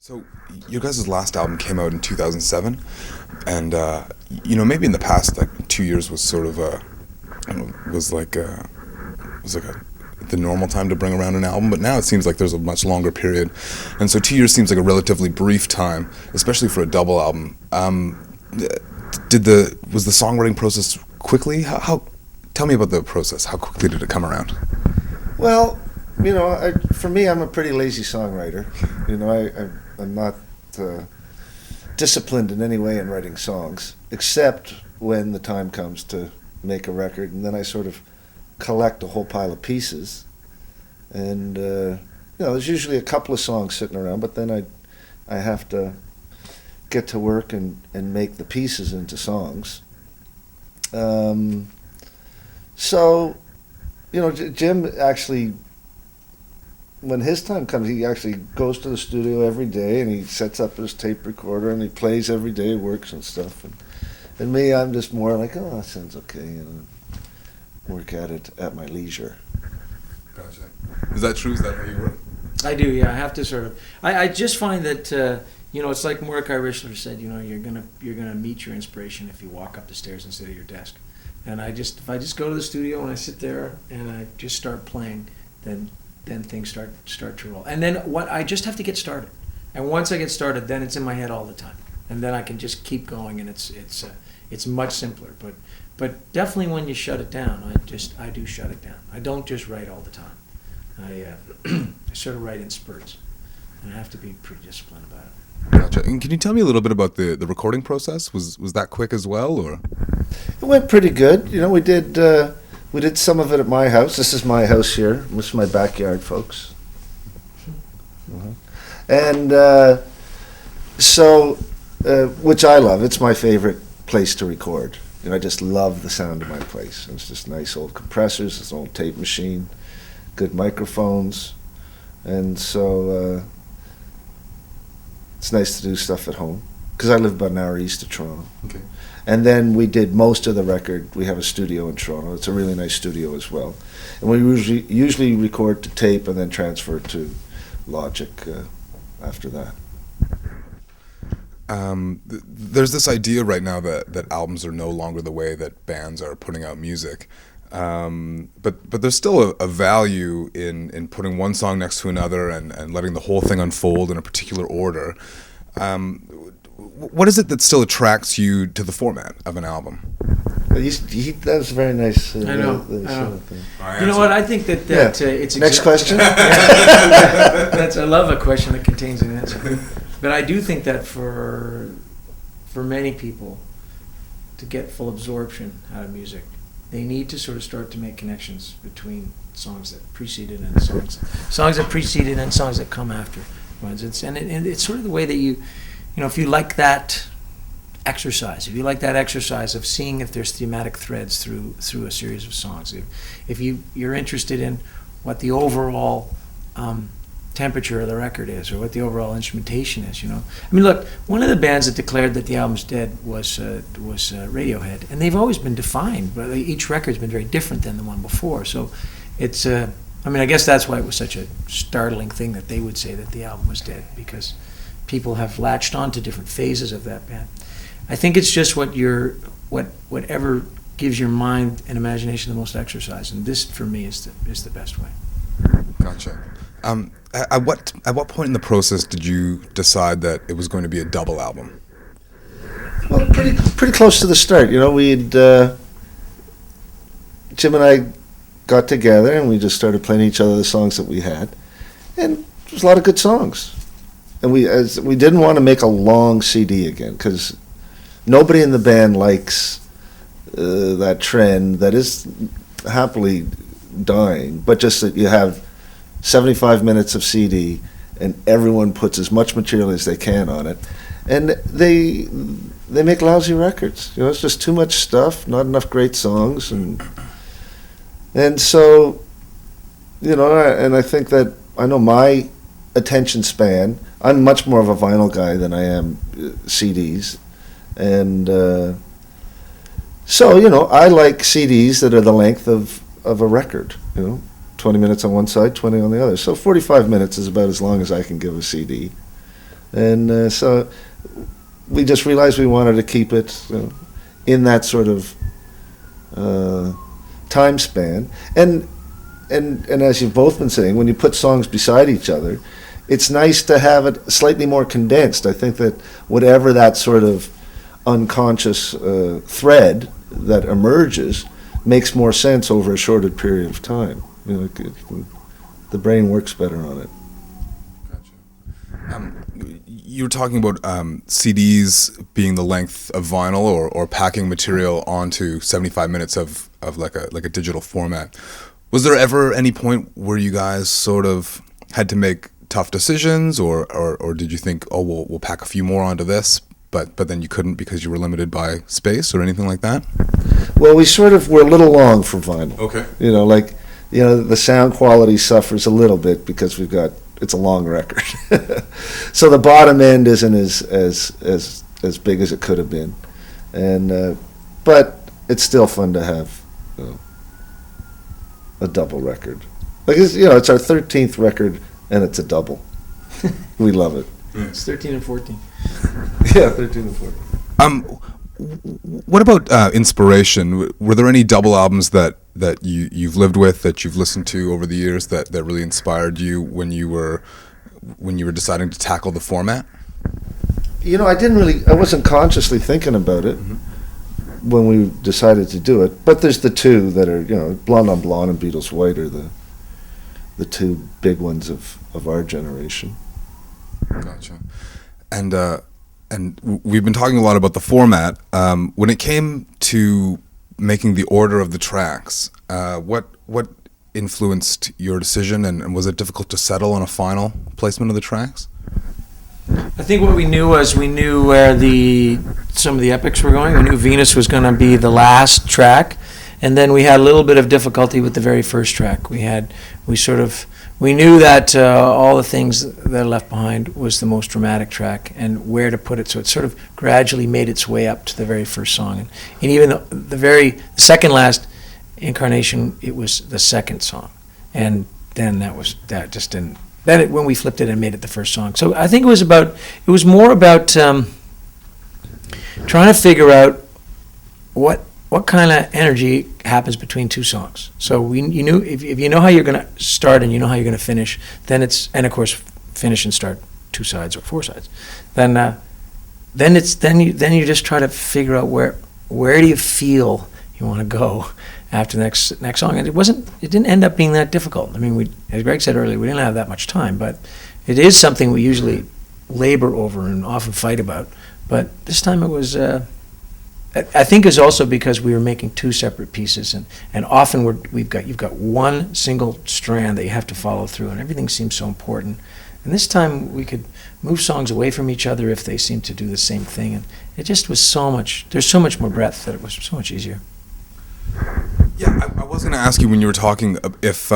So, your guys' last album came out in 2007, and maybe in the past, like 2 years was sort of I don't know, was like the normal time to bring around an album. But now it seems like there's a much longer period, and so 2 years seems like a relatively brief time, especially for a double album. Was the songwriting process quickly? How tell me about the process. How quickly did it come around? Well, for me, I'm a pretty lazy songwriter. I'm not disciplined in any way in writing songs, except when the time comes to make a record, and then I sort of collect a whole pile of pieces. And there's usually a couple of songs sitting around, but then I have to get to work and make the pieces into songs. Jim actually, when his time comes, he actually goes to the studio every day and he sets up his tape recorder and he plays every day, works and stuff. And me, I'm just more like, oh, that sounds okay, and work at it at my leisure. Gotcha. Is that true? Is that how you work? I do, yeah. I have to sort of. I just find that it's like Mordecai Richler said. You're gonna meet your inspiration if you walk up the stairs instead of your desk. And if I just go to the studio and I sit there and I just start playing, then things start to roll. And then I just have to get started. And once I get started, then it's in my head all the time. And then I can just keep going, and it's much simpler. But definitely when you shut it down, I do shut it down. I don't just write all the time. I sort of write in spurts, and I have to be pretty disciplined about it. Gotcha. And can you tell me a little bit about the recording process? Was that quick as well, or? It went pretty good. We did some of it at my house. This is my house here. This is my backyard, folks. And which I love. It's my favorite place to record. I just love the sound of my place. It's just nice old compressors, it's an old tape machine, good microphones, and so it's nice to do stuff at home because I live about an hour east of Toronto. Okay. And then we did most of the record. We have a studio in Toronto. It's a really nice studio as well. And we usually record to tape and then transfer to Logic after that. There's this idea right now that albums are no longer the way that bands are putting out music. But there's still a value in putting one song next to another and letting the whole thing unfold in a particular order. What is it that still attracts you to the format of an album? That was very nice. I know. You know what? I think that it's... Next question? I love a question that contains an answer. But I do think that for many people, to get full absorption out of music, they need to sort of start to make connections between songs that preceded and songs that preceded and songs that come after. And it's sort of the way that if you like that exercise, of seeing if there's thematic threads through a series of songs, if you're interested in what the overall temperature of the record is, or what the overall instrumentation is, I mean, look, one of the bands that declared that the album's dead was Radiohead, and they've always been defined, but each record's been very different than the one before. So it's, I guess that's why it was such a startling thing that they would say that the album was dead, because people have latched on to different phases of that band. I think it's just whatever gives your mind and imagination the most exercise, and this for me is the best way. Gotcha. At what point in the process did you decide that it was going to be a double album? Well, pretty close to the start. Jim and I got together and we just started playing each other the songs that we had, and there was a lot of good songs. And we didn't want to make a long CD again because nobody in the band likes that trend that is happily dying, but just that you have 75 minutes of CD and everyone puts as much material as they can on it, and they make lousy records. It's just too much stuff, not enough great songs, and so and I think that I know my attention span. I'm much more of a vinyl guy than I am CDs, and so I like CDs that are the length of a record. 20 minutes on one side, 20 on the other. So 45 minutes is about as long as I can give a CD. And so we just realized we wanted to keep it in that sort of time span. And as you've both been saying, when you put songs beside each other, it's nice to have it slightly more condensed. I think that whatever that sort of unconscious thread that emerges makes more sense over a shorter period of time. The brain works better on it. Gotcha. You were talking about CDs being the length of vinyl, or packing material onto 75 minutes of like a digital format. Was there ever any point where you guys sort of had to make tough decisions, or did you think, oh, we'll pack a few more onto this, but then you couldn't because you were limited by space or anything like that? Well, we sort of were a little long for vinyl. Okay. The sound quality suffers a little bit because it's a long record. So the bottom end isn't as big as it could have been. But it's still fun to have a double record. It's our 13th record and it's a double. We love it. It's 13 and 14. Yeah, 13 and 14. What about inspiration? Were there any double albums that you've lived with, that you've listened to over the years, that really inspired you when you were deciding to tackle the format? I wasn't consciously thinking about it when we decided to do it, but there's the two that are, Blonde on Blonde and Beatles White are the two big ones of our generation. Gotcha. And we've been talking a lot about the format. When it came to making the order of the tracks, what influenced your decision, and was it difficult to settle on a final placement of the tracks? I think what we knew was where some of the epics were going. We knew Venus was going to be the last track, and then we had a little bit of difficulty with the very first track. We knew that All the Things That Are Left Behind was the most dramatic track, and where to put it. So it sort of gradually made its way up to the very first song, and even the second last incarnation, it was the second song, and then when we flipped it and made it the first song. So I think it was more about trying to figure out what kind of energy happens between two songs. So you knew if you know how you're going to start and you know how you're going to finish, then and of course finish and start 2 sides or 4 sides, then you just try to figure out where do you feel you want to go after the next song. And it didn't end up being that difficult. I mean, as Greg said earlier, we didn't have that much time, but it is something we usually labor over and often fight about. But this time it was. I think it's also because we were making 2 separate pieces, and often you've got one single strand that you have to follow through, and everything seems so important. And this time we could move songs away from each other if they seemed to do the same thing, and it just was there's so much more breadth that it was so much easier. Yeah, I was going to ask you when you were talking if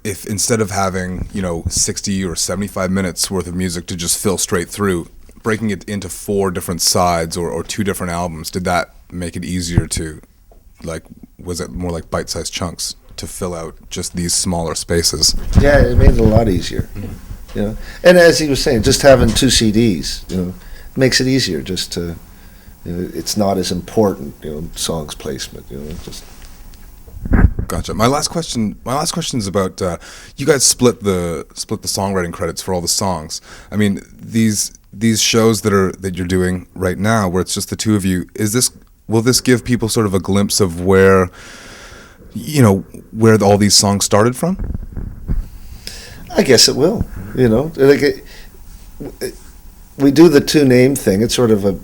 instead of having 60 or 75 minutes worth of music to just fill straight through, breaking it into 4 different sides or 2 different albums, did that make it easier to, was it more like bite-sized chunks to fill out just these smaller spaces? Yeah, it made it a lot easier. Mm-hmm. And as he was saying, just having 2 CDs, makes it easier just to, it's not as important, songs placement, just. Gotcha. My last question is about you guys split the songwriting credits for all the songs. I mean, these shows that you're doing right now, where it's just the 2 of you, will this give people sort of a glimpse of where all these songs started from? I guess it will. We do the 2 name thing. It's sort of a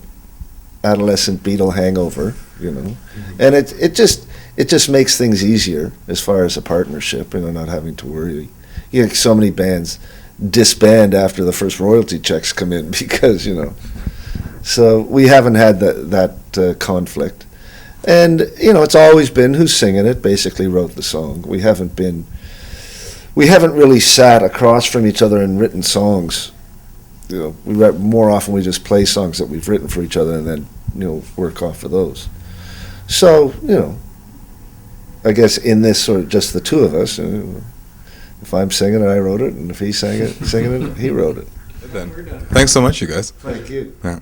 adolescent Beatle hangover, mm-hmm. And it just makes things easier as far as a partnership, not having to worry. So many bands disband after the first royalty checks come in because, so we haven't had that conflict. And, it's always been who's singing it basically wrote the song. We haven't really sat across from each other and written songs. More often we just play songs that we've written for each other and then, work off of those. So, I guess in this sort of just the 2 of us, if I'm singing it, I wrote it, and if he's singing it, he wrote it. then. We're done. Thanks so much, you guys. Thank you. Yeah.